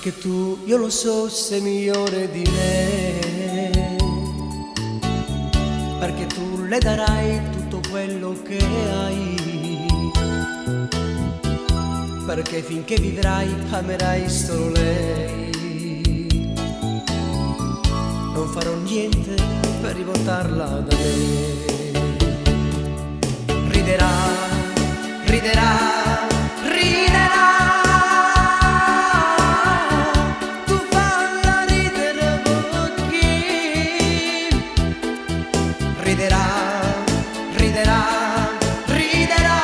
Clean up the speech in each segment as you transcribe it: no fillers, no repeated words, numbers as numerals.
Perché tu, io lo so, sei migliore di me, perché tu le darai tutto quello che hai, perché finché vivrai amerai solo lei. Non farò niente per rivoltarla da me. Riderà, riderà, riderà. Riderà, riderà, riderà,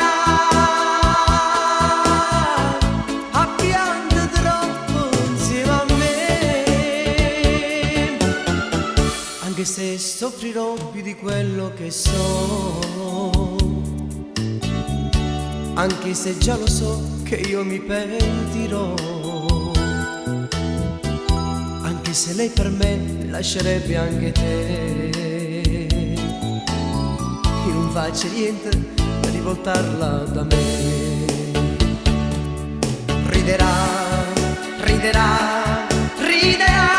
a piangere troppo insieme a me, anche se soffrirò più di quello che so, anche se già lo so che io mi pentirò, anche se lei per me lascerebbe anche te. Io non faccio niente per rivoltarla da me. Riderà, riderà, riderà.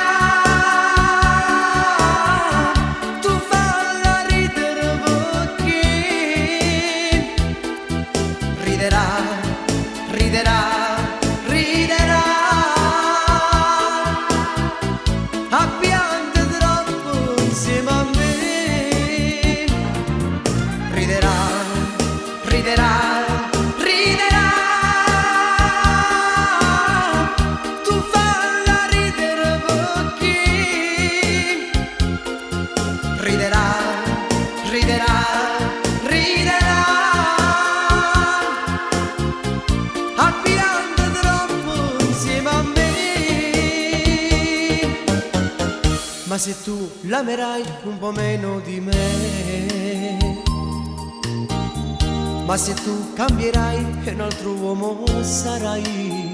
Tu falla ridere pochino. Riderà, riderà, riderà. A piangere troppo insieme a me. Riderà, riderà, riderà. Tu falla ridere pochino. Riderà, riderà, riderà. A piangere troppo insieme a me. Ma se tu l'amerai un po' meno di me, ma se tu cambierai e un altro uomo sarai,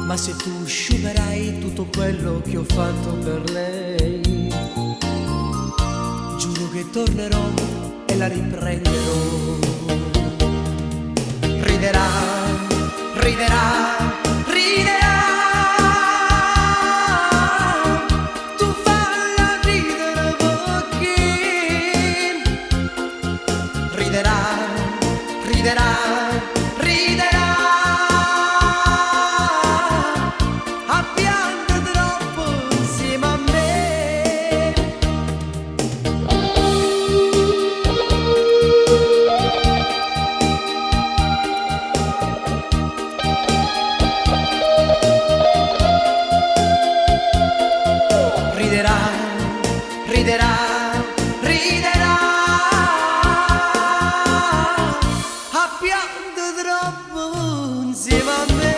ma se tu sciuperai tutto quello che ho fatto per lei, giuro che tornerò e la riprenderò. Riderà, riderà, riderà. Tu falla ridere pochino. Riderà, riderà, riderà. A piangere troppo insieme a me. Riderà, riderà, riderà. A piangere troppo insieme a me.